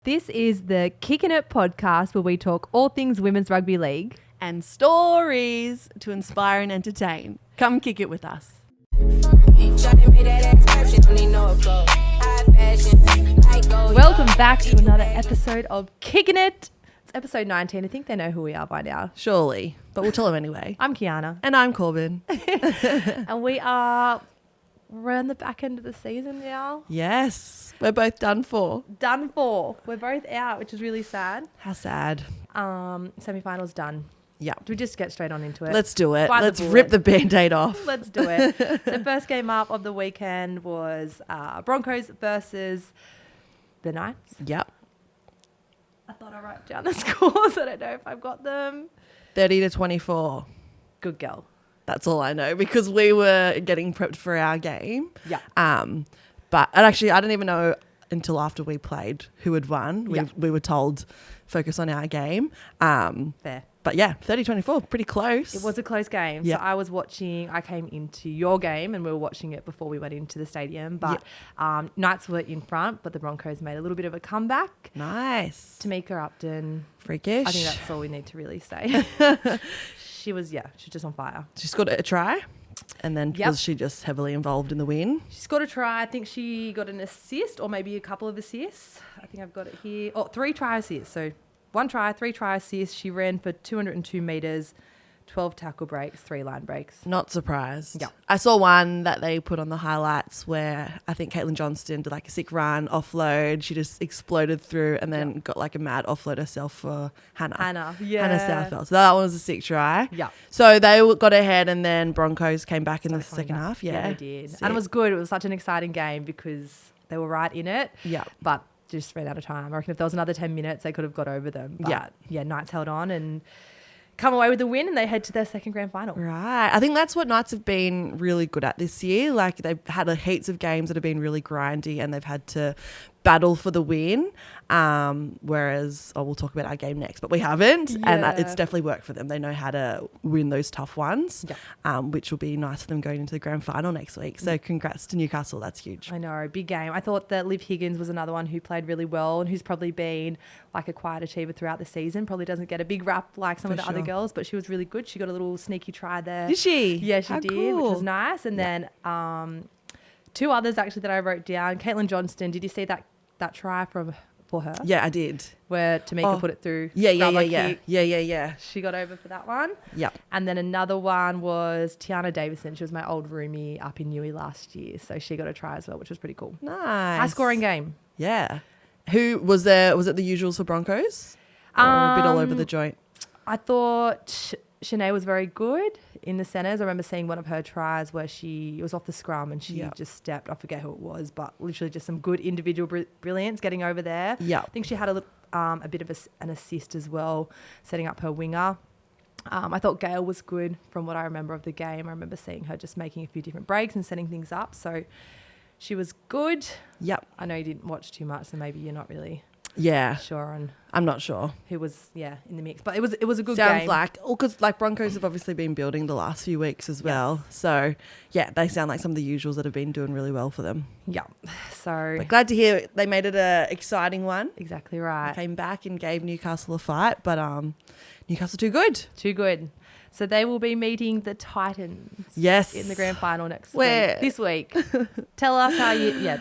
This is the Kicking It podcast where we talk all things women's rugby league. And stories to inspire and entertain. Come kick it with us. Welcome back to another episode of Kicking It. It's episode 19. I think they know who we are by now. Surely, but we'll tell them anyway. I'm Kiana. And I'm Corbin. And we're on the back end of the season now. Yes, we're both done for. Done for. We're both out, which is really sad. How sad. Semi-finals done. Yeah. Do we just get straight on into it? Let's do it. Bite the Let's bullet. rip the Band-Aid off. Let's do it. The first game up of the weekend was Broncos versus the Knights. Yep. I thought I wrote down the scores. I don't know if I've got them. 30-24. Good girl. That's all I know because we were getting prepped for our game. Yeah. And actually, I didn't even know until after we played who had won. We were told focus on our game. Fair. But yeah, 30-24, pretty close. It was a close game. Yeah. So I came into your game and we were watching it before we went into the stadium. But Knights were in front, but the Broncos made a little bit of a comeback. Nice. Tamika Upton. Freakish. I think that's all we need to really say. She was just on fire. She scored a try. And then was she just heavily involved in the win? She scored a try. I think she got an assist or maybe a couple of assists. I think I've got it here. 3 try assists. So 1 try, 3 try assists. She ran for 202 metres, 12 tackle breaks, 3 line breaks. Not surprised. Yeah. I saw one that they put on the highlights where I think Caitlin Johnston did like a sick run, offload. She just exploded through and then got like a mad offload herself for Hannah. Hannah Southwell. So that one was a sick try. Yeah. So they got ahead and then Broncos came back in the second half. Yeah, they did. Sick. And it was good. It was such an exciting game because they were right in it. Yeah. But just ran out of time. I reckon if there was another 10 minutes, they could have got over them. But Knights held on and come away with the win and they head to their second grand final. Right. I think that's what Knights have been really good at this year. Like they've had heaps of games that have been really grindy and they've had to battle for the win. Whereas, we'll talk about our game next, but we haven't. Yeah. And it's definitely worked for them. They know how to win those tough ones, which will be nice for them going into the grand final next week. So congrats to Newcastle. That's huge. I know, big game. I thought that Liv Higgins was another one who played really well and who's probably been like a quiet achiever throughout the season. Probably doesn't get a big rap like some of the other girls, but she was really good. She got a little sneaky try there. Did she? Yeah, she did, cool. which was nice. And then 2 others actually that I wrote down. Caitlin Johnston, did you see that try for her? Yeah, I did. Where Tamika put it through. Yeah. Kick. Yeah. She got over for that one. Yep. And then another one was Tiana Davison. She was my old roomie up in Newey last year. So she got a try as well, which was pretty cool. Nice. High scoring game. Yeah. Who was there? Was it the usuals for Broncos? Or a bit all over the joint? I thought Shanae was very good in the centres. I remember seeing one of her tries where it was off the scrum and she just stepped. I forget who it was, but literally just some good individual brilliance getting over there. Yeah. I think she had a bit of an assist as well, setting up her winger. I thought Gail was good from what I remember of the game. I remember seeing her just making a few different breaks and setting things up. So she was good. Yep. I know you didn't watch too much, so maybe you're not really sure on I'm not sure. who was in the mix, but it was a good Sounds game. like, because like Broncos have obviously been building the last few weeks as well. So yeah, they sound like some of the usuals that have been doing really well for them. Yeah. So But glad to hear they made it a exciting one. exactly right. Came back and gave Newcastle a fight, but Newcastle too good. Too good. So they will be meeting the Titans. Yes. In the grand final this week. Tell us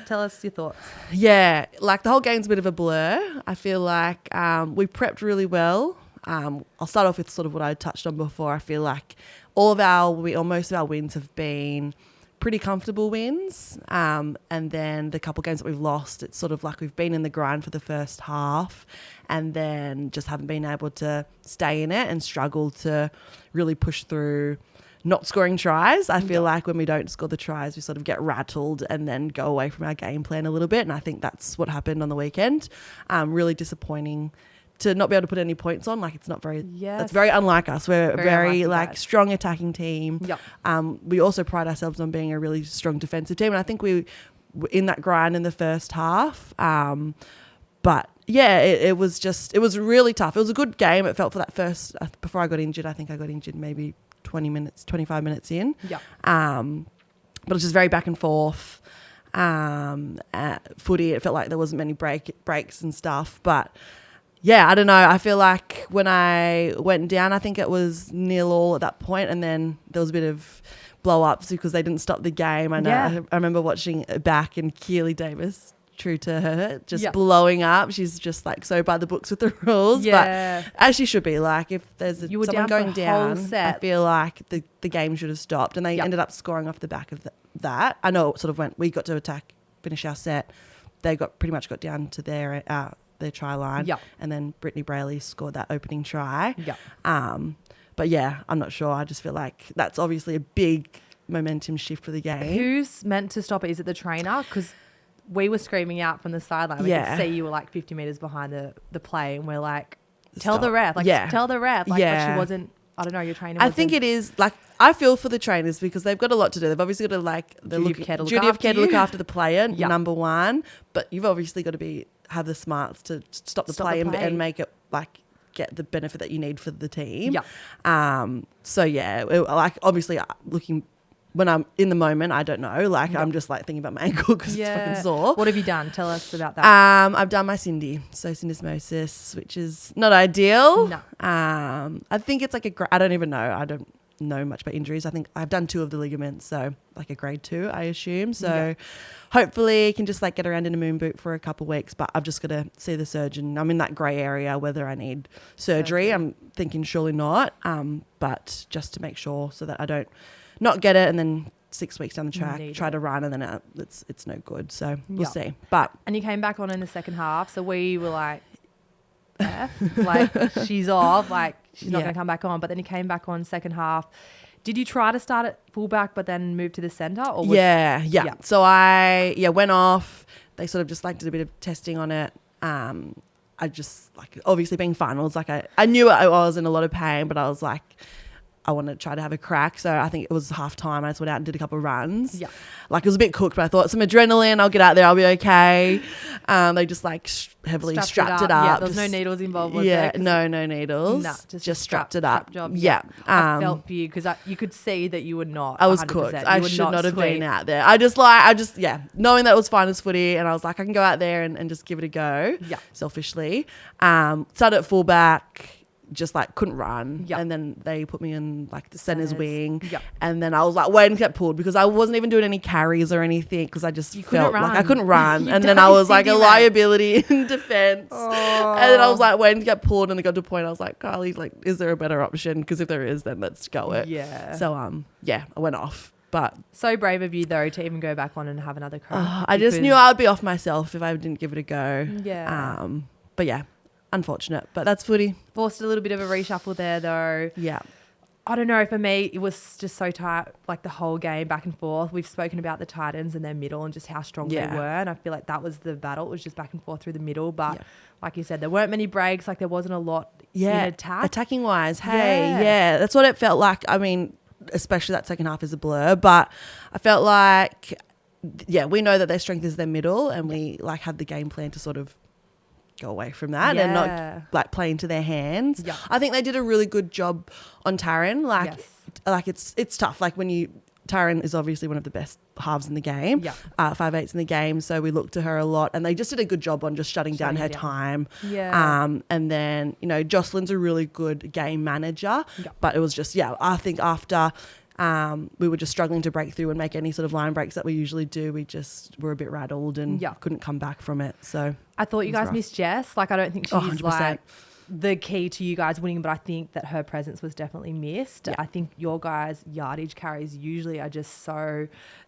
tell us your thoughts. Yeah, like the whole game's a bit of a blur. I feel like we prepped really well. I'll start off with sort of what I touched on before. I feel like most of our wins have been pretty comfortable wins. And then the couple games that we've lost, it's sort of like we've been in the grind for the first half and then just haven't been able to stay in it and struggle to really push through not scoring tries. I feel like when we don't score the tries, we sort of get rattled and then go away from our game plan a little bit. And I think that's what happened on the weekend. Really disappointing to not be able to put any points on. Like, it's not very, that's very unlike us. We're a very like strong attacking team. Yep. We also pride ourselves on being a really strong defensive team. And I think we were in that grind in the first half. But yeah, it was really tough. It was a good game. It felt for that first, before I got injured, I think I got injured maybe 25 minutes in. Yeah. But it was just very back and forth. Footy, it felt like there wasn't many breaks and stuff. But yeah, I don't know. I feel like when I went down, I think it was 0-0 at that point, and then there was a bit of blow ups because they didn't stop the game. I know. Yeah. I remember watching it back, and Keely Davis, true to her, just Yep. blowing up. She's just like so by the books with the rules. Yeah. But as she should be. Like if there's You were someone down for going a whole down, I set. feel like the game should have stopped, and they Yep. ended up scoring off the back of that. I know it sort of went. We got to attack, finish our set. They pretty much got down to their try line. Yep. And then Brittany Brayley scored that opening try. Yep. But yeah, I'm not sure. I just feel like that's obviously a big momentum shift for the game. Who's meant to stop it? Is it the trainer? Because we were screaming out from the sideline. We Yeah. could see you were like 50 metres behind the play, and we're like, tell Stop. the ref. Like, Yeah. tell the ref. Like, but Yeah. she wasn't, I don't know, your trainer I wasn't. think it is like I feel for the trainers because they've got a lot to do. They've obviously got to like Duty of care to look duty of after care to you. look after the player, Yep. number one. But you've obviously got to have the smarts to stop the play, and make it like get the benefit that you need for the team. Yep. So yeah, like obviously looking when I'm in the moment, I don't know. Like I'm just like thinking about my ankle because it's fucking sore. What have you done? Tell us about that. I've done my syndesmosis, which is not ideal. No. I think it's like I don't even know. I don't know much about injuries. I think I've done 2 of the ligaments, so like a grade 2, I assume. So Yeah. hopefully I can just like get around in a moon boot for a couple of weeks, but I've just got to see the surgeon. I'm in that grey area whether I need surgery. I'm thinking surely not, but just to make sure so that I don't not get it and then 6 weeks down the track Need try it. to run and then it's no good. So we'll Yeah. see. But And you came back on in the second half, so we were like, like she's off, like she's not Yeah. going to come back on. But then you came back on second half. Did you try to start at fullback, but then move to the centre? Or was yeah. Yeah. So I went off. They sort of just like did a bit of testing on it. I just like obviously being finals, like I knew I was in a lot of pain, but I was like, I want to try to have a crack. So I think it was half time. I just went out and did a couple of runs. Yeah. Like it was a bit cooked, but I thought some adrenaline, I'll get out there, I'll be okay. They just like heavily strapped it up. Yeah, there was no needles involved, was Yeah, there? no needles. Nah, just strapped it up. strap job. Yeah. I felt for you because you could see that you were not. I was 100%. cooked. You I were should not have sweet. been out there. Knowing that it was finals footy, and I was like, I can go out there and just give it a go. Yeah. Selfishly, started at fullback. Just like couldn't run, Yep. and then they put me in like the center's wing, Yep. and then I was like waiting to get pulled because I wasn't even doing any carries or anything because I just felt like I couldn't run, You and then I dirty was like a Cindy, mate. liability in defense, Oh. and then I was like waiting to get pulled, and it got to a point I was like, Carly, like, is there a better option? Because if there is, then let's go it. Yeah. So I went off, but So brave of you though to even go back on and have another crack. I just knew I'd be off myself if I didn't give it a go. Yeah. But yeah, unfortunate, but that's footy. Forced a little bit of a reshuffle there though. Yeah. I don't know, for me, it was just so tight, like the whole game back and forth. We've spoken about the Titans and their middle and just how strong Yeah. they were. And I feel like that was the battle. It was just back and forth through the middle. But Yeah. like you said, there weren't many breaks. Like there wasn't a lot in attack. Attacking wise, hey, Yeah. yeah, that's what it felt like. I mean, especially that second half is a blur, but I felt like, yeah, we know that their strength is their middle, and we like had the game plan to sort of go away from that and Yeah. not like play into their hands. Yeah. I think they did a really good job on Taryn. Like it's tough. Like Taryn is obviously one of the best halves in the game. Yeah. 5'8" in the game. So we look to her a lot, and they just did a good job on just shutting down her down. time. Yeah. And then, Jocelyn's a really good game manager, Yeah. but it was just, I think after we were just struggling to break through and make any sort of line breaks that we usually do, we just were a bit rattled and Yeah. couldn't come back from it. So I thought you it was guys rough. missed Jess. Like I don't think she's 100%. like the key to you guys winning, but I think that her presence was definitely missed. Yeah. I think your guys' yardage carries usually are just so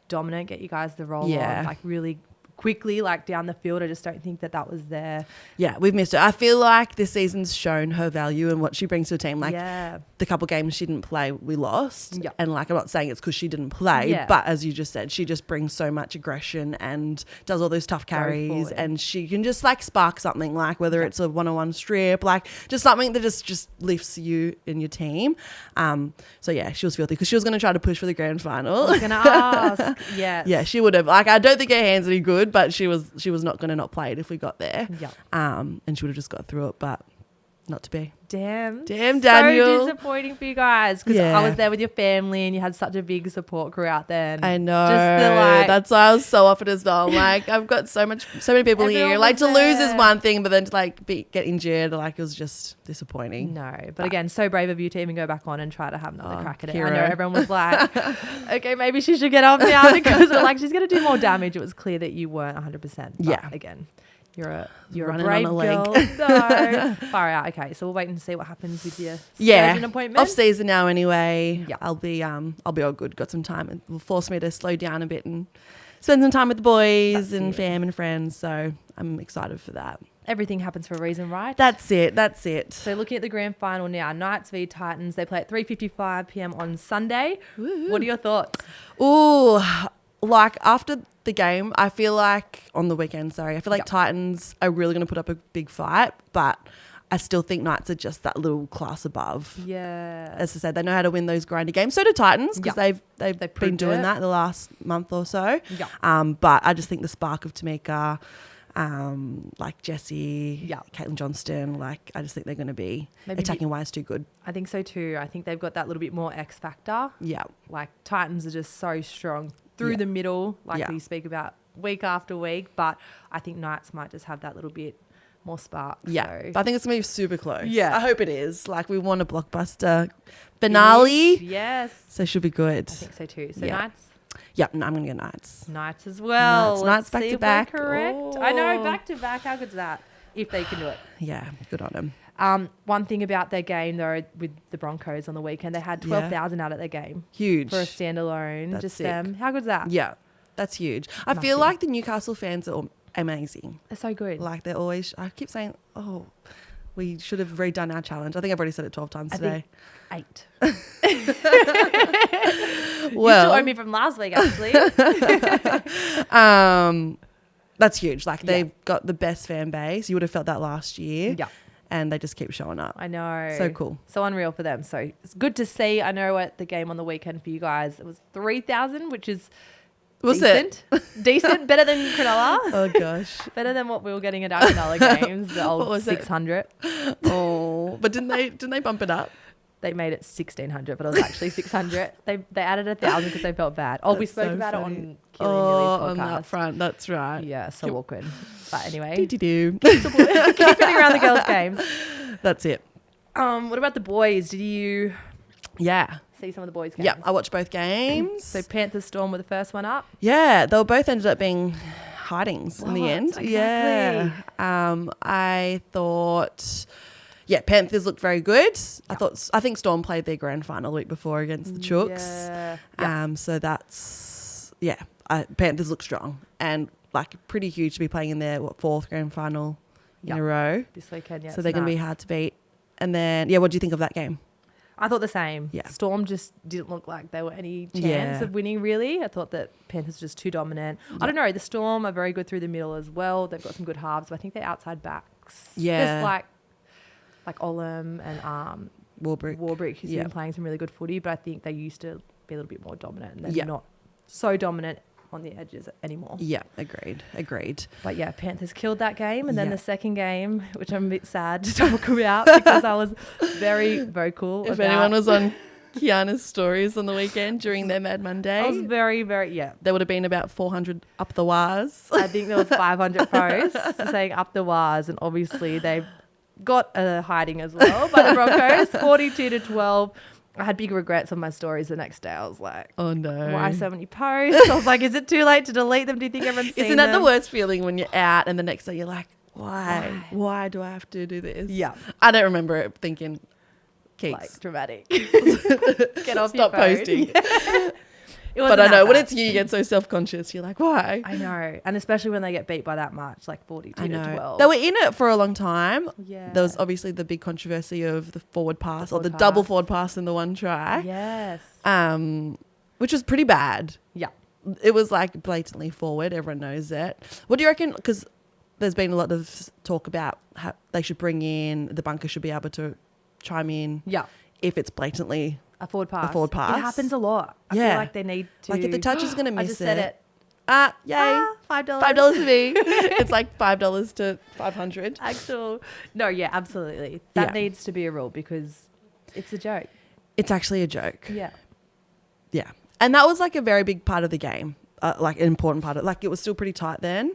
dominant, get you guys the roll Yeah. on, like really quickly, like down the field. I just don't think that was there. Yeah, we've missed her. I feel like this season's shown her value and what she brings to a team. Like yeah. the couple games she didn't play, we lost. Yeah. And like, I'm not saying it's because she didn't play, Yeah. but as you just said, she just brings so much aggression and does all those tough carries, forward. and she can just like spark something, like whether Yeah. it's a one-on-one strip, like just something that just lifts you in your team. So yeah, she was filthy because she was going to try to push for the grand final. I was gonna ask. Yes. Yeah, she would have. Like, I don't think her hands any good, but she was not going to not play it if we got there. Yeah. And she would have just got through it. But Not to be. Damn, Daniel. So disappointing for you guys because Yeah. I was there with your family and you had such a big support crew out there. And I know. Just the, like, that's why I was so offered as well. Like, I've got so many people Everyone here. Like, was to lose is there. one thing, but then to like get injured, like, it was just disappointing. No, but again, so brave of you to even go back on and try to have another crack at it. hero. I know everyone was like, okay, maybe she should get off now because we're like, she's going to do more damage. It was clear that you weren't 100%. But Yeah. again, you're a Running brave on a leg. girl. No. Far out. Okay, so we'll wait and see what happens with your surgeon appointment. Off season now anyway. Yeah. I'll be all good. Got some time. It will force me to slow down a bit and spend some time with the boys That's and it. fam and friends. So I'm excited for that. Everything happens for a reason, right? That's it. So looking at the grand final now, Knights v Titans. They play at 3:55 p.m. on Sunday. Woo-hoo. What are your thoughts? Ooh, like after the game, I feel like on the weekend, I feel like Yep. Titans are really going to put up a big fight, but I still think Knights are just that little class above. Yeah. As I said, they know how to win those grindy games. So do Titans because Yep. they've been proved doing it. that the last month or so. Yeah. But I just think the spark of Tamika, like Jessie, Yeah. Caitlin Johnston, like I just think they're going to be Maybe attacking wise too good. I think so too. I think they've got that little bit more X factor. Yeah. Like Titans are just so strong through Yeah. the middle, like Yeah. we speak about week after week. But I think Knights might just have that little bit more spark. Yeah, So. but I think it's going to be super close. Yeah. I hope it is. Like, we want a blockbuster finale, Yes. so it should be good. I think so too. So Yeah. Knights. Yeah, no, I'm going to go Knights. Knights as well. Knights Let's back see to if back. we're correct. I know, Oh. back to back. How good's that? If they can do it. Yeah, good on them. One thing about their game though, with the Broncos on the weekend, they had 12,000 out at their game Huge. for a standalone. That's just sick. them. How good's that? Yeah, that's huge. I feel Massive. like the Newcastle fans are amazing. They're so good. Like, they're always, I keep saying, oh, we should have redone our challenge. I think I've already said it 12 times I today. think 8. You Well- still owe me from last week, actually. That's huge. Like, Yeah. they've got the best fan base. You would have felt that last year. Yeah. And they just keep showing up. I know. So cool. So unreal for them. So it's good to see. I know at the game on the weekend for you guys, it was 3,000, which is Was it? decent. Decent. Better than Cronulla. Oh, gosh. Better than what we were getting at our Cronulla games. The What old was it? 600. Oh, but didn't they bump it up? They made it 1,600, but it was actually 600. They added 1,000 because they felt bad. Oh, we That's spoke so about funny. it on Killing Millie's podcast. On that front, that's right. Yeah, so awkward. But anyway, Do. keep it around the girls' games. That's it. What about the boys? Did you Yeah. see some of the boys' games? Yeah, I watched both games. So Panthers Storm were the first one up. Yeah, they both ended up being hidings in the What? end. Exactly. Yeah. I thought, Panthers looked very good. I think Storm played their grand final the week before against the Chooks. Yeah. So that's, Panthers look strong and like pretty huge to be playing in their fourth grand final in a row. This weekend, yeah. So it's they're going to be nuts. hard to beat. And then, what do you think of that game? I thought the same. Yeah. Storm just didn't look like they were any chance Yeah. of winning, really. I thought that Panthers were just too dominant. I don't know. The Storm are very good through the middle as well. They've got some good halves, but I think they're outside backs. Yeah. Just like Olam and Warbrick. who's Yeah. been playing some really good footy, but I think they used to be a little bit more dominant, and they're Yeah. not so dominant on the edges anymore. Yeah, agreed. But yeah, Panthers killed that game. And then Yeah. the second game, which I'm a bit sad to talk about because I was very vocal If about. anyone was on Kiana's stories on the weekend during their Mad Monday, I was very, very, there would have been about 400 up the wires. I think there was 500 posts saying up the wires, and obviously they've got a hiding as well by the Broncos, 42-12. I had big regrets on my stories the next day. I was like, Oh no. why so many posts? I was like, is it too late to delete them? Do you think everyone's seen Isn't that them? the worst feeling when you're out and the next day you're like, why? Why do I have to do this? Yeah. I don't remember it thinking, Keeks, Like dramatic. Get off your stop phone. posting. It wasn't But I know that when bad. it's you get so self-conscious. You're like, why? I know. And especially when they get beat by that much, like 42-12. They were in it for a long time. Yeah. There was obviously the big controversy of the forward pass or the forward double pass. forward pass in the one try. Yes. Which was pretty bad. Yeah. It was like blatantly forward. Everyone knows it. What do you reckon? Because there's been a lot of talk about how they should bring in, the bunker should be able to chime in Yeah. if it's blatantly A forward pass. forward pass. It happens a lot. I Yeah. feel like they need to. like if the touch is going to I miss just said it Yay. $5. $5 to me. It's like $5 to 500. Actual. No, yeah, absolutely. That Yeah. needs to be a rule because it's a joke. It's actually a joke. Yeah. Yeah. And that was like a very big part of the game, like an important part of it. Like it was still pretty tight then.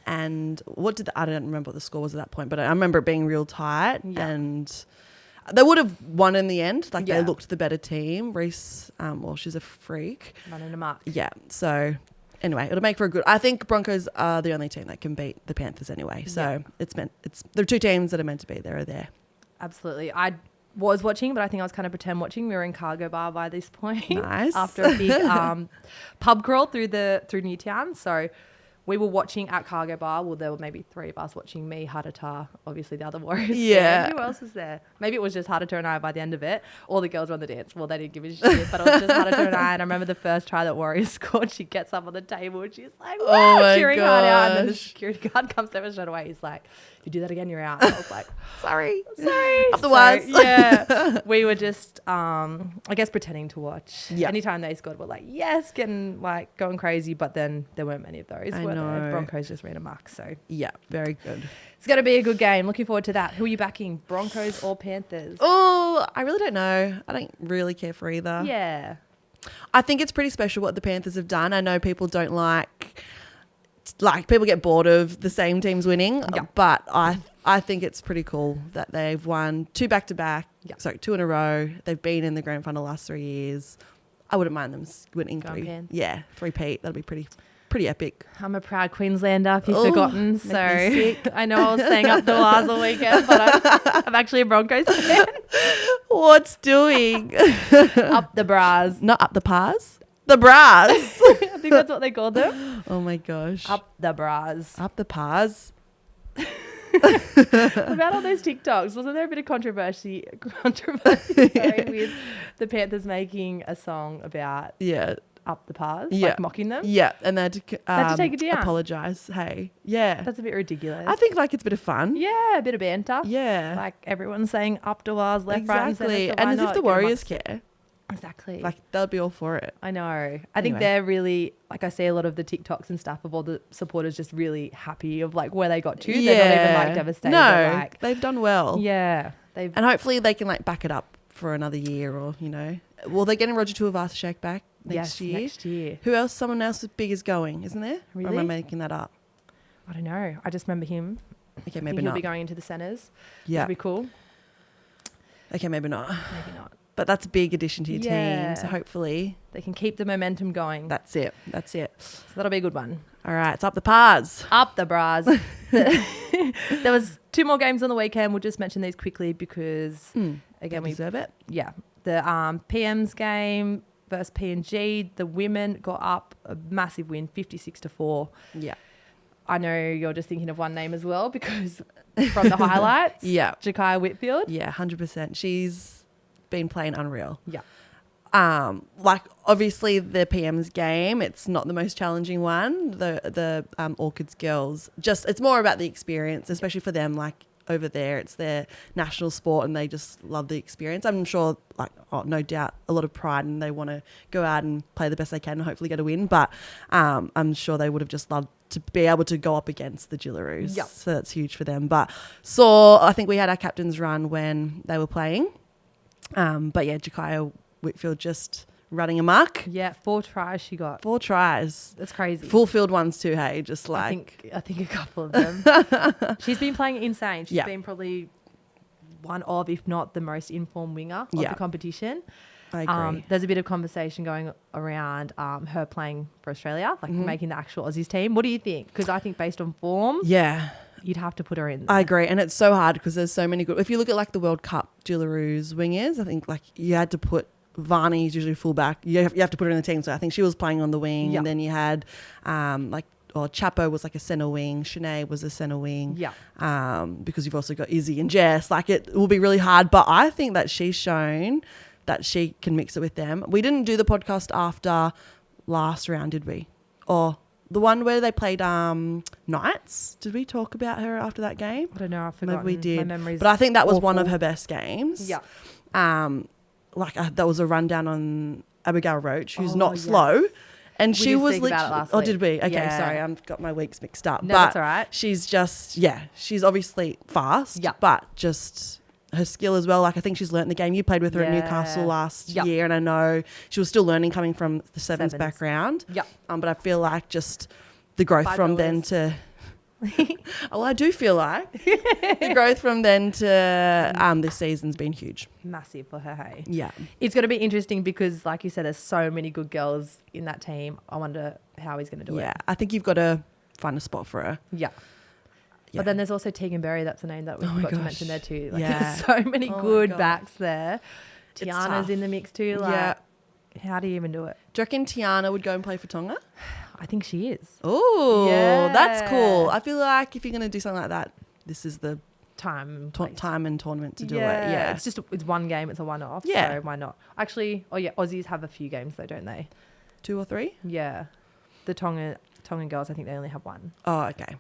And I don't remember what the score was at that point, but I remember it being real tight. Yeah. And they would have won in the end. Like Yeah. they looked the better team. Reese, well, she's a freak. Running amok. Yeah. So anyway, it'll make for a good. I think Broncos are the only team that can beat the Panthers anyway. So there are two teams that are meant to be there. Are there. Absolutely. I was watching, but I think I was kind of pretend watching. We were in Cargo Bar by this point. Nice. After a big pub crawl through Newtown. So we were watching at Cargo Bar. Well, there were maybe three of us watching me, Hadata, obviously the other Warriors. Yeah. Who else was there? Maybe it was just Hadata and I by the end of it. All the girls were on the dance. Well, they didn't give a shit, but it was just Hadata and I. And I remember the first try that Warriors scored, she gets up on the table and she's like, Oh my cheering hard out. And then the gosh. security guard comes over straight away. He's like, if you do that again, you're out. And I was like, Sorry. sorry. Up the wires. Yeah. We were just, I guess, pretending to watch. Yeah. Anytime they scored, we're like, yes, getting like going crazy. But then there weren't many of those. I Were there? know. Broncos just ran amok. So Yeah. Very good. it's going to be a good game. Looking forward to that. Who are you backing, Broncos or Panthers? Oh, I really don't know. I don't really care for either. Yeah. I think it's pretty special what the Panthers have done. I know people don't like people get bored of the same teams winning, Yeah. but I think it's pretty cool that they've won 2 back-to-back. Yeah. Sorry, 2 in a row. They've been in the grand final the last 3 years. I wouldn't mind them winning Go on, 3. Pan. Yeah, 3-peat. That'd be pretty epic. I'm a proud Queenslander, if you've Ooh, forgotten. make So me sick. I know I was saying up the Wars all weekend, but I'm actually a Broncos fan. What's doing? Up the bras. Not up the pars. The bras. I think that's what they called them. Oh my gosh. Up the bras. Up the pars. About all those TikToks, wasn't there a bit of controversy sorry, with the Panthers making a song about Yeah. up the pars, Yeah. like mocking them? Yeah, and they had to, had to take it down. apologise. Hey, yeah. That's a bit ridiculous. I think like it's a bit of fun. Yeah, a bit of banter. Yeah. Like everyone's saying up to ours, left, right, and Exactly. centre. So And why as if not the get amongst Warriors it? care. Exactly. Like they'll be all for it. I know. I think Anyway. they're really, like I see a lot of the TikToks and stuff of all the supporters just really happy of like where they got to. They're not even like devastated. No, They're like, they've done well. yeah. They've And hopefully they can like back it up for another year or, Well, they're getting Roger Tuivasa-Sheck back next year. Next year. Who else? Someone else big is going, isn't there? Or am I Really? making that up? I don't know. I just remember him. Okay, I think maybe he'll not. be going into the centres. Yeah. That'd be cool. Okay, maybe not. Maybe not. But that's a big addition to your Yeah. team. So hopefully They can keep the momentum going. that's it. That's it. So that'll be a good one. All right, it's up the pars. Up the bras. There was 2 more games on the weekend. We'll just mention these quickly because again They deserve it. the PM's game versus PNG, the women got up a massive win, 56-4. Yeah. I know you're just thinking of one name as well because from the highlights, Yeah. Jakaya Whitfield. Yeah, 100%. She's been playing unreal. Yeah. Like obviously the PM's game, it's not the most challenging one. The Orchids girls, just it's more about the experience, especially for them. Like over there, it's their national sport, and they just love the experience. I'm sure, no doubt, a lot of pride, and they want to go out and play the best they can and hopefully get a win. But I'm sure they would have just loved to be able to go up against the Gillaroos. Yep. So that's huge for them. But I think we had our captain's run when they were playing. But yeah, Jakaya Whitfield just running amok. Yeah, 4 tries she got. 4 tries. That's crazy. Full field ones too, hey? Just like... I think a couple of them. She's been playing insane. She's Yeah. been probably one of, if not the most informed winger of Yeah. the competition. I agree. There's a bit of conversation going around her playing for Australia, like making the actual Aussies team. What do you think? Because I think based on form, Yeah. you'd have to put her in there. I agree. And it's so hard because there's so many good... If you look at like the World Cup Gillaroos wingers, I think like you had to put... Varney's usually fullback. You have to put her in the team. So I think she was playing on the wing. Yeah. And then you had Chapo was like a centre wing. Shanae was a centre wing. Yeah. Because you've also got Izzy and Jess. Like it will be really hard. But I think that she's shown that she can mix it with them. We didn't do the podcast after last round, did we? Or the one where they played Knights. Did we talk about her after that game? I don't know. I've forgotten. Maybe we did. My memory's But I think that was one of awful. her best games. Yeah. That was a rundown on Abigail Roach, who's Oh, not yes. slow. And she did was speak about it last Oh, week. did we? Okay, Yeah. sorry, I've got my weeks mixed up. No, but that's all right. she's just, she's obviously fast, Yep. but just her skill as well. Like, I think she's learnt the game. You played with her at Newcastle last Yep. year, and I know she was still learning coming from the sevens background. Yep. But I feel like just the growth $5. from then to... well, I do feel like the growth from then to this season's been huge. Massive for her, hey? Yeah. It's going to be interesting because, like you said, there's so many good girls in that team. I wonder how he's going to do it. Yeah, I think you've got to find a spot for her. Yeah. Yeah. But then there's also Tegan Berry. That's a name that we Oh my forgot to gosh. mention there too. Like, Yeah. there's so many Oh my good gosh. backs there. It's Tiana's tough. in the mix too. Like, Yeah. how do you even do it? Do you reckon Tiana would go and play for Tonga? I think she is. Oh, that's cool. Yeah. I feel like if you're going to do something like that, this is the Time. time and tournament to do it. Yeah. It's one game. It's a one-off. Yeah. So why not? Actually, Aussies have a few games though, don't they? 2 or 3? Yeah. The Tongan girls, I think they only have one. Oh, okay.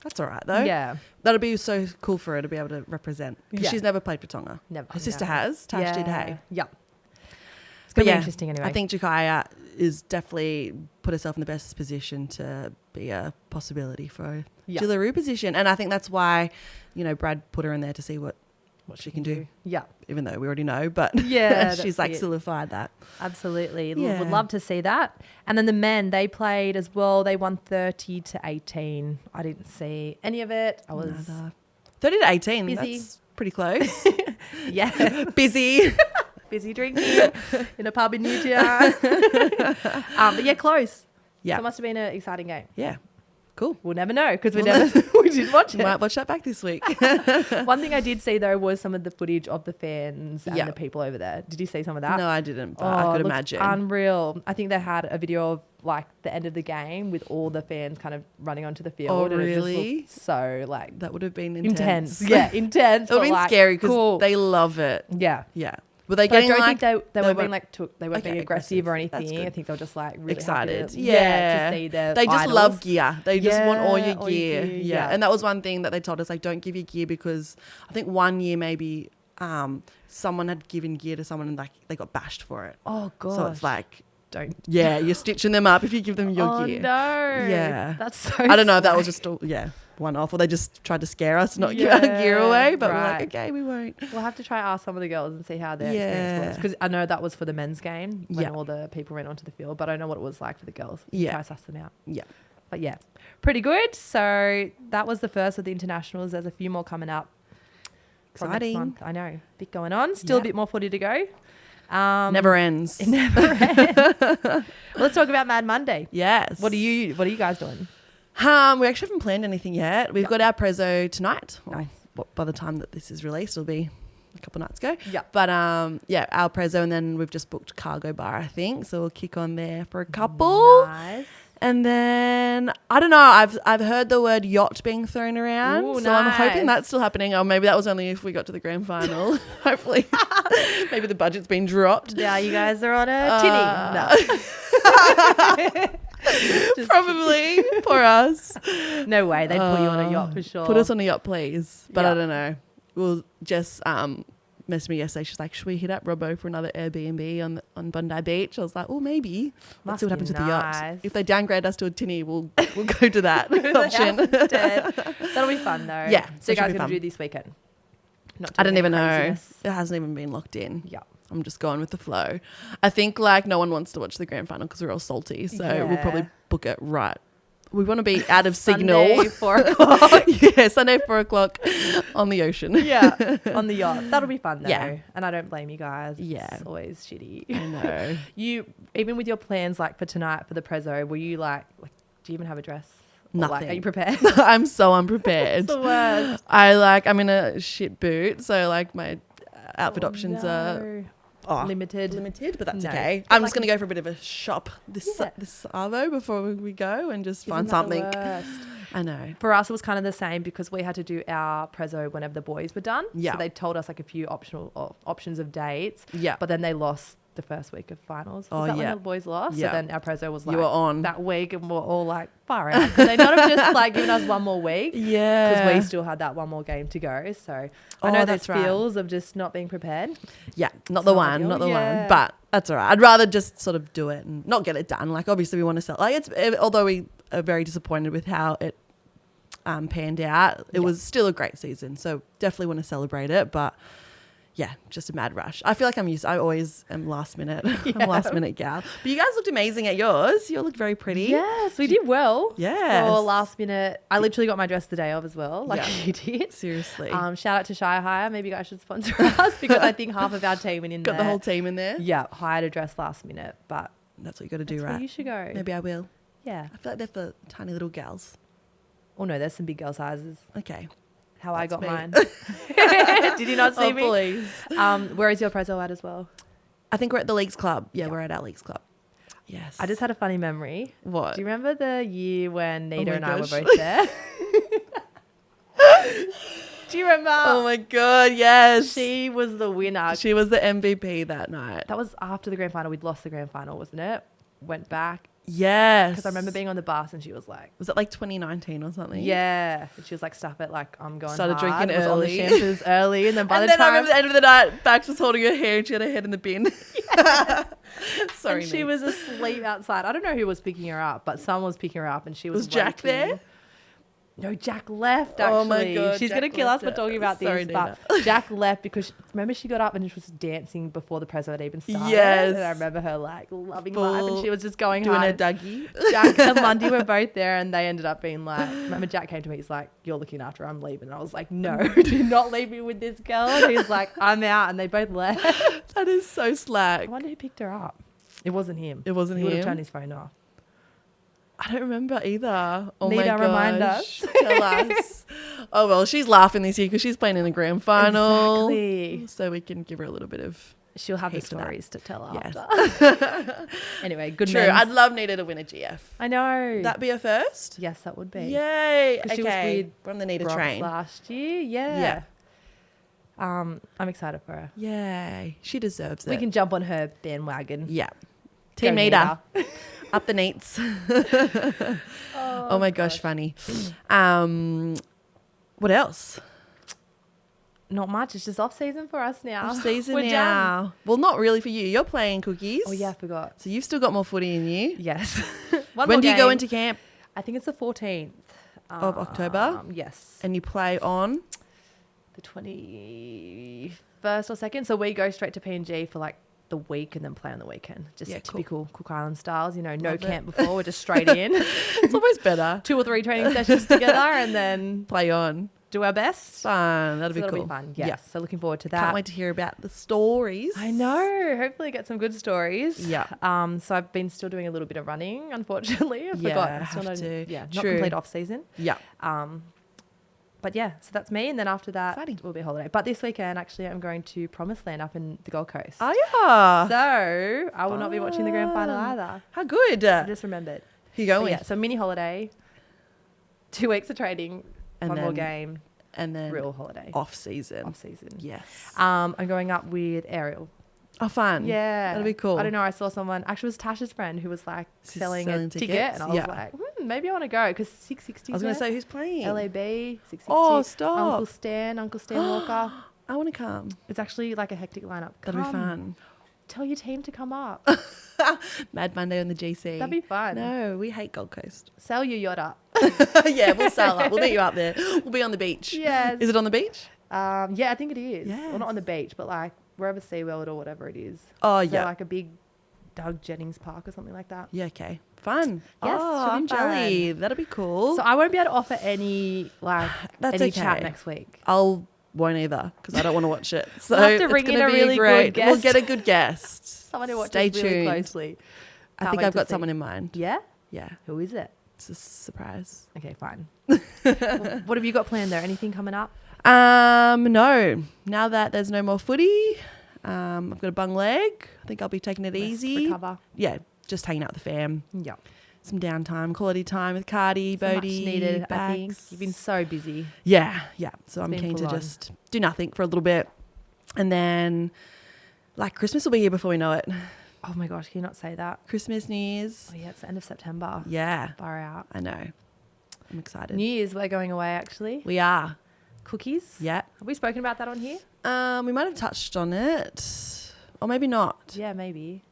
That's all right, though. Yeah. That'll be so cool for her to be able to represent. Because Yeah. she's never played for Tonga. Never. Her sister no. has. Tash did, hey. Yeah. It's But going to be yeah, interesting anyway. I think Jakaya is definitely put herself in the best position to be a possibility for a Yeah. Jillaroo position. And I think that's why, Brad put her in there to see what she can do, Yeah. even though we already know. But Yeah. she's that's like it. solidified that. Absolutely. Yeah. Would love to see that. And then the men, they played as well. They won 30-18. I didn't see any of it. I was 30 to 18. Busy. That's pretty close. busy Busy. drinking in a pub in Newtown. But yeah, close. Yeah. So it must have been an exciting game. Yeah. Cool. We'll never know because we We'll didn't watch it. Might watch that back this week. One thing I did see though was some of the footage of the fans and Yeah. the people over there. Did you see some of that? No, I didn't, but I it could looked imagine. Unreal. I think they had a video of like the end of the game with all the fans kind of running onto the field. Oh, and it just really? looked so like That would have been intense. intense. Yeah, intense. It would but, have been like, scary because cool. they love it. Yeah. Yeah. Were they But I getting don't like... think they weren't being weren't- they weren't being Okay, aggressive or aggressive. That's anything. I good. think they were just like really excited. happy to, Yeah. to see their They just idols. love gear. They just want all Yeah, your all your gear. gear, Yeah. yeah. And that was one thing that they told us, like, don't give your gear because I think one year maybe someone had given gear to someone and like they got bashed for it. Oh god. So it's like, don't. yeah, you're stitching them up if you give them your Oh gear. no. Yeah. That's so. I don't know if that was slack. just one off, or they just tried to scare us, not give our gear away. But we're right. like, okay, we won't. We'll have to try ask some of the girls and see how their Yeah. experience was. Because I know that was for the men's game when Yeah. all the people ran onto the field, but I don't know what it was like for the girls. Yeah. Try to suss them out. Yeah. But yeah, pretty good. So that was the first of the internationals. There's a few more coming up. for next Exciting. month. I know. Bit going on. Still Yeah. a bit more footy to go. Never ends. It never ends. Let's talk about Mad Monday. Yes. What are you guys doing? We actually haven't planned anything yet. We've got our prezzo tonight. Nice. Well, by the time that this is released, it'll be a couple nights ago. Yeah. But our prezzo, and then we've just booked Cargo Bar, I think. So we'll kick on there for a couple. Nice. And then I don't know. I've heard the word yacht being thrown around, Ooh, so I'm hoping nice. that's still happening. Or maybe that was only if we got to the grand final. Hopefully, maybe the budget's been dropped. Yeah, you guys are on a tinny. Just Probably for us. no way. They'd put you on a yacht for sure. Put us on a yacht, please. But Yeah. I don't know. We'll just messaged me yesterday. She's like, should we hit up Robbo for another Airbnb on Bondi Beach? I was like, oh, maybe. Let's Must see what be happens with the yacht. nice. If they downgrade us to a tinny, we'll go to that option. Instead. That'll be fun though. Yeah, So you that should guys be going fun. to do this weekend? Not I don't doing even know. craziness? It hasn't even been locked in. Yeah. I'm just going with the flow. I think like no one wants to watch the grand final because we're all salty. So we'll Yeah. probably book it right. We want to be out of signal. Sunday, 4 o'clock. Yeah, Sunday 4 o'clock on the ocean. Yeah, on the yacht. That'll be fun though. Yeah. And I don't blame you guys. Yeah. It's always shitty. I know. You, even with your plans like for tonight for the prezzo, were you like do you even have a dress? Or, like, Nothing. are you prepared? I'm so unprepared. It's the worst. I'm in a shit boot, so like my outfit options are limited. limited, but that's No. okay. But I'm like just gonna go for a bit of a shop this Yeah. this Arvo before we go and just find Isn't that the something. worst? I know. For us, it was kind of the same because we had to do our prezzo whenever the boys were done. Yeah. So they told us like a few options of dates. Yeah. But then they lost the first week of finals. Oh, Was that yeah. when the boys lost? Yeah. So then our preso was You like were on. that week, and we're all like, far out. Could they not have just like given us one more week? Yeah. Because we still had that one more game to go. So I know there's that's right. feels of just not being prepared. Yeah, not It's the not one, ideal. not the Yeah. one. But that's all right. I'd rather just sort of do it and not get it done. Like, obviously, we want to sell. Like, although we are very disappointed with how it panned out, it was still a great season. So definitely want to celebrate it. But yeah, just a mad rush. I feel like I always am last minute. I'm a last minute gal. But you guys looked amazing at yours. You all looked very pretty. Yes, we did well. Yes. For last minute. I literally got my dress the day of as well, like Yeah. you did. Seriously. Shout out to Shire Hire. Maybe you guys should sponsor us because I think half of our team went in Got there. the whole team in there. Yeah, hired a dress last minute, but That's what you got to do, that's where right? you should go. Maybe I will. Yeah. I feel like they're for tiny little gals. Oh no, there's some big girl sizes. Okay. How I That's got me. mine. Did you not see me? Please. Where is your preso at as well? I think we're at the Leagues Club. Yeah, we're at our Leagues Club. Yes. I just had a funny memory. What? Do you remember the year when Nita my and I were gosh. both there? Do you remember? Oh my god, yes. She was the winner. She was the MVP that night. That was after the grand final. We'd lost the grand final, wasn't it? Went back. Yes. Because I remember being on the bus and she was like, Was it like 2019 or something? yeah. And she was like, stuff it, like I'm going Started hard. drinking It was on the early. shampoos early. And then by And the then I time remember the end of the night, Bax was holding her hair and she had her head in the bin. Sorry, and she Nate. was asleep outside. I don't know who was picking her up, but someone was picking her up and she was Was Jack waking. there? No, Jack left actually. Oh my God, She's Jack going to kill us left for it. talking about Sorry, this, but Jack left because remember she got up and she was dancing before the preso had even started. Yes. And I remember her like loving life and Full she was just going doing hard. a Dougie. Jack and Lundy were both there and they ended up being like, remember Jack came to me, he's like, you're looking after her, I'm leaving. And I was like, no, do not leave me with this girl. And he's like, I'm out. And they both left. That is so I slack. wonder who picked her up. It wasn't him. It wasn't He would have him? turned his phone off. I don't remember either. Oh Nita, my gosh. remind us. Tell us. Oh well, she's laughing this year because she's playing in the grand final. Exactly. So we can give her a little bit of. She'll have the Hate for that. stories to tell Yes. after. Anyway, good True. men's. I'd love Nita to win a GF. I know. That'd be a first. Yes, that would be. Yay. 'Cause she was Okay. with We're on the Nita Bronx train. last year. Yeah. I'm excited for her. Yay. She deserves it. We can jump on her bandwagon. Yeah. Go Team Nita. Up the Neats. Oh my gosh, funny. What else? Not much. It's just off season for us now. Off season We're done. now. Well, not really for you. You're playing cookies. Oh yeah, I forgot. So you've still got more footy in you. Yes. When do you go into camp? I think it's the 14th Of October? Yes. And you play on? The 21st or 2nd. So we go straight to PNG for like the week and then play on the weekend. Just Yeah, cool. typical Cook Island styles. You know, no Love it. camp before. We're just straight in. It's always better. 2 or 3 training sessions together and then Play on. do our best. Fun. That'll So be that'll cool. be fun. Yes. Yeah. So looking forward to that. Can't wait to hear about the stories. I know. Hopefully get some good stories. Yeah. So I've been still doing a little bit of running, unfortunately. I Yeah, forgot. have Still to. Yeah, not True. complete off season. Yeah. But yeah, so that's me. And then after that Exciting. will be a holiday. But this weekend, actually, I'm going to Promised Land up in the Gold Coast. Oh, yeah. So I will not be watching the grand final Fun. either. How good. I just remembered. Who you But going yeah, with? so mini holiday, 2 weeks of trading, And one more then game, And then real holiday, off season. off season. Yes. I'm going up with Ariel. Oh, fun. Yeah. That'll be cool. I don't know. I saw someone, actually it was Tasha's friend who was like selling a selling ticket. tickets? And I was Yeah. like, maybe I want to go because 660. I was going to say, who's playing? LAB, 660. Oh, stop. Uncle Stan Walker. I want to come. It's actually like a hectic lineup. That'll be Come. fun. Tell your team to come up. Mad Monday on the GC. That'd be fun. No, we hate Gold Coast. Sell your yacht up. Yeah, we'll sail up. We'll meet you up there. We'll be on the beach. Yes. Is it on the beach? Yeah, I think it is. Yes. Well, not on the beach, but like wherever SeaWorld or whatever it is. Oh, Is there yeah. like a big Doug Jennings Park or something like that? Yeah, okay. Fun. Yes, oh, should be I'm jelly. That'll be cool. So I won't be able to offer any That's any chat okay. next week. I'll won't either because I don't want to watch it. So We'll have to it's bring in gonna a be really good great. We'll guest. get a good guest. Someone who watches Stay really tuned. closely. I Can't think wait I've to got see. someone in mind. Yeah? Yeah, Who is it? it's a surprise. Okay, fine. What have you got planned there? Anything coming up? No. Now that there's no more footy, I've got a bung leg. I think I'll be taking it Rest, easy. recover. Yeah, just hanging out with the fam. Yeah. Some downtime, quality time with Cardi, So much Bodie, needed, I think. Bags. You've been so busy. Yeah. So I'm been keen to full on. just do nothing for a little bit. And then Like Christmas will be here before we know it. Oh my gosh, can you not say that? Christmas, New Year's. Oh yeah, it's the end of September. Yeah, Far out. I know. I'm excited. New Year's, we're going away actually. We are. Cookies. Yeah. Have we spoken about that on here? We might have touched on it. Or maybe not. Yeah, maybe.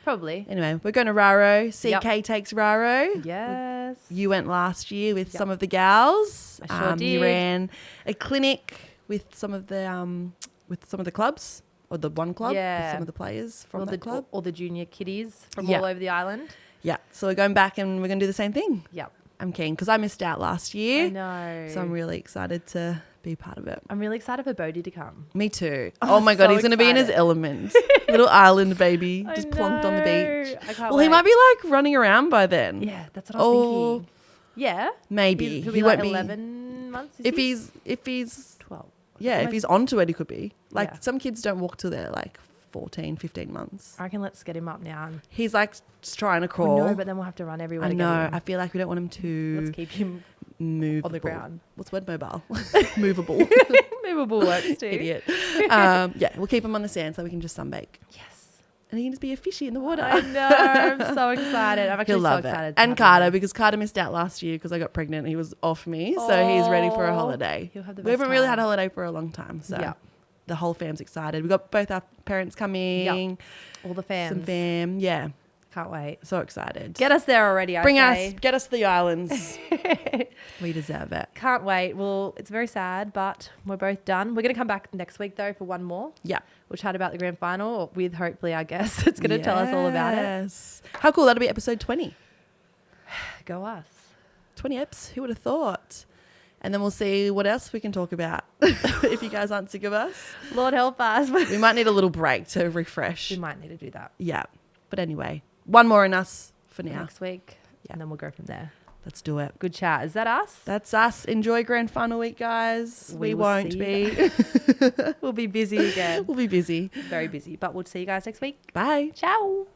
Probably. Anyway, we're going to Raro. CK takes Raro. Yes. You went last year with some of the gals. I sure did. You ran a clinic with some of the clubs, or the one club, with some of the players from that club. All the junior kiddies from Yeah. all over the island. Yeah, so we're going back and we're going to do the same thing. Yep. I'm keen because I missed out last year. I know. So I'm really excited to be part of it. I'm really excited for Bodie to come. Me too. Oh my God, so he's going to be in his excited. element. Little island baby, I just plonked on the beach. I can't Well, he wait. might be like running around by then. Yeah, that's what I was thinking. Yeah. Maybe. He'll He be won't like be 11 months. if he's 12. yeah, if he's onto it, he could be. Like Yeah. some kids don't walk till they're like 14, 15 months. I reckon let's get him up now. He's like just trying to Oh, crawl. no, but then we'll have to run everywhere I to know. get him. I feel like we don't want him to Let's keep him move on the ground. What's word? Mobile. Movable. Movable works too. Idiot. Yeah, we'll keep him on the sand so we can just sunbake. Yes. And he can just be a fishy in the water. I know. I'm so excited. I'm actually He'll love so excited. it. And Carter, because Carter missed out last year because I got pregnant. He was off me. So he's ready for a holiday. He'll have the We best haven't really had a time. holiday for a long time. So Yeah. the whole fam's excited. We got both our parents coming. All the fans. Some fam. Yeah. Can't wait. So excited. Get us there already, I say. Get us to the islands. We deserve it. Can't wait. Well, it's very sad, but we're both done. We're going to come back next week, though, for one more. Yeah. We'll chat about the grand final with, hopefully, our guest that's going to tell us all about it. Yes. How cool. That'll be episode 20. Go us. 20 eps. Who would have thought? And then we'll see what else we can talk about if you guys aren't sick of us. Lord help us. We might need a little break to refresh. We might need to do that Yeah. But anyway, one more in us for now. next week, and then we'll go from there. Let's do it. Good chat. Is that us? That's us. Enjoy grand final week, guys. We We will won't see be. We'll be busy again. We'll be busy. Very busy. But we'll see you guys next week. Bye. Ciao.